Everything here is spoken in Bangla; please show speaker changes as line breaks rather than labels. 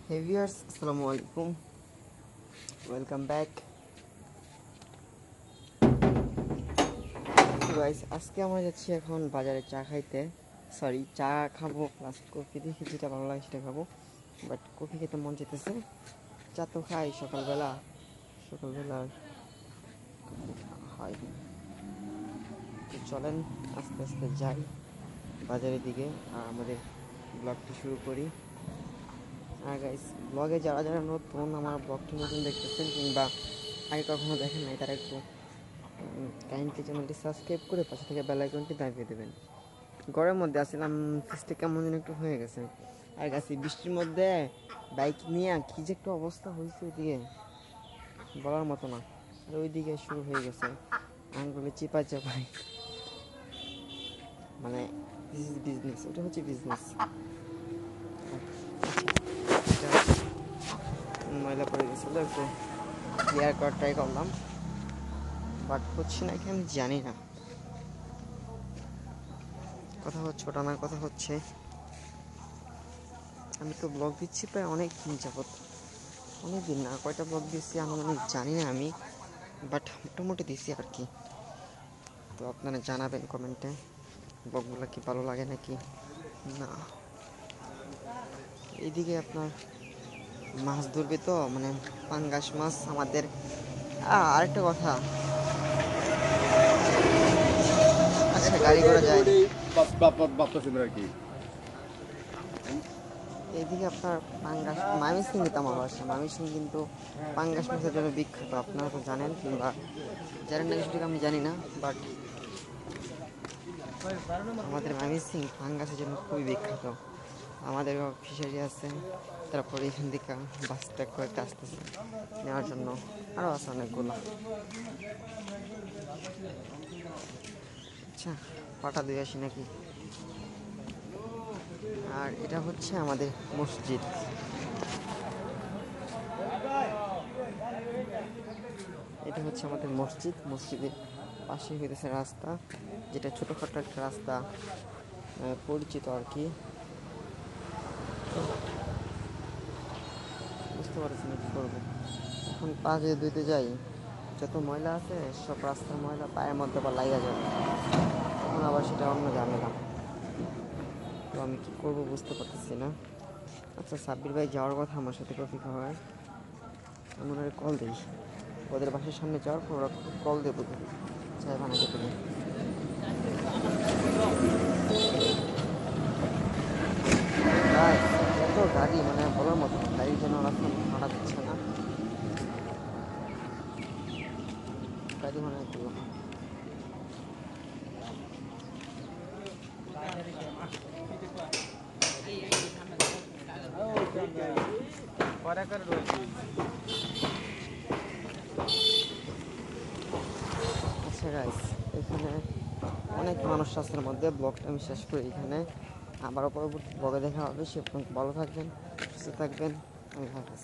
হে ভিউয়ার্স, আসসালামু আলাইকুম, ওয়েলকাম ব্যাক। গাইস, আজকে আমরা যাচ্ছি এখন বাজারে চা খাইতে। চা খাবো প্লাস কফি, দেখি যেটা ভালো লাগে সেটা খাবো। বাট কফি খেতে মন চাইতেছে, চা তো খাই সকালবেলা হয়। তো চলেন আস্তে আস্তে যাই বাজারের দিকে আর আমাদের ব্লগটি শুরু করি। আর গাইস, ব্লগে যারা যারা নতুন, আমার ব্লগটি নতুন দেখতেছেন কিংবা আগে কখনো দেখেন নাই, তারা একটু কাইন্ডলি চ্যানেলটি সাবস্ক্রাইব করে পাশে থেকে বেল আইকনটি দাবিয়ে দেবেন। ঘরের মধ্যে আসছিলাম, ফেসটা কেমন যেন একটু হয়ে গেছে। আর গাছি বৃষ্টির মধ্যে বাইক নিয়ে কী যে একটা অবস্থা হয়েছে ওইদিকে বলার মতো না। আর ওইদিকে শুরু হয়ে গেছে আঙ্গুলে চাপাই, মানে দিস ইজ বিজনেস, ওটা হচ্ছে বিজনেস। ময়লা পড়ে গেছিলো, একটু ক্লিয়ার করার ট্রাই করলাম, বাট হচ্ছে না কি আমি জানি না। কথা হচ্ছে ওটা না, কথা হচ্ছে আমি তো ব্লগ দিচ্ছি প্রায় অনেক দিন যাবত, অনেক দিন না, কয়টা ব্লগ দিচ্ছি আনুমানিক জানি না আমি, বাট মোটামুটি দিচ্ছি আর কি। তো আপনারা জানাবেন কমেন্টে ব্লগগুলো কি ভালো লাগে নাকি না। এইদিকে আপনার মাছ ধরবে তো, মানে পাঙ্গাস মাছ আমাদের। আরেকটা কথা, আচ্ছা গাড়ি ঘোড়া যায় এইদিকে আপনার পাঙ্গাস, ময়মনসিংহ যেতাম আমার বাসা, ময়মনসিংহ কিন্তু পাঙ্গাস মাছের জন্য বিখ্যাত, আপনারা তো জানেন কিংবা জানেন না কিছুটা আমি জানি না, বাট আমাদের ময়মনসিংহ পাঙ্গাসের জন্য খুবই বিখ্যাত। আমাদের ফিশারি আছে, তারপরে এখান থেকে বাসটা কয়েকটা আসতেছে নেওয়ার জন্য, আরও আছে অনেকগুলো। আচ্ছা, পাটা দিয়ে আসি নাকি। আর এটা হচ্ছে আমাদের মসজিদ। এটা হচ্ছে আমাদের মসজিদ, মসজিদের পাশে হইতেছে রাস্তা, যেটা ছোটোখাটো একটা রাস্তা পরিচিত আর কি। বুঝতে পারছি না কী করবো এখন, পা যদি ধুইতে যাই যত ময়লা আছে সব রাস্তার ময়লা পায়ের মধ্যে আবার লাগিয়ে যাবে, তখন আবার সেটা অন্য ঝামেলা। তো আমি কী করবো বুঝতে পারতেছি না। আচ্ছা, সাব্বির ভাই যাওয়ার কথা আমার সাথে কফি খাওয়ায়, আমি ওনারে কল দিই, ওদের বাসার সামনে যাওয়ার পর ওরা কল দেবো চাই বানাতে পারি। এত গাড়ি, মানে বলার মতো গাড়ির জন্য রাস্তা হাঁটা দিচ্ছে না, গাড়ি মানে আচ্ছা গাইস, এখানে অনেক মানুষ আছে মধ্যে, ব্লগটা আমি শেষ করি এখানে, আবারও পরবর্তী ব্লগে দেখা হবে। সে ভালো থাকবেন, সুস্থ থাকবেন, আল্লাহ হাফেজ।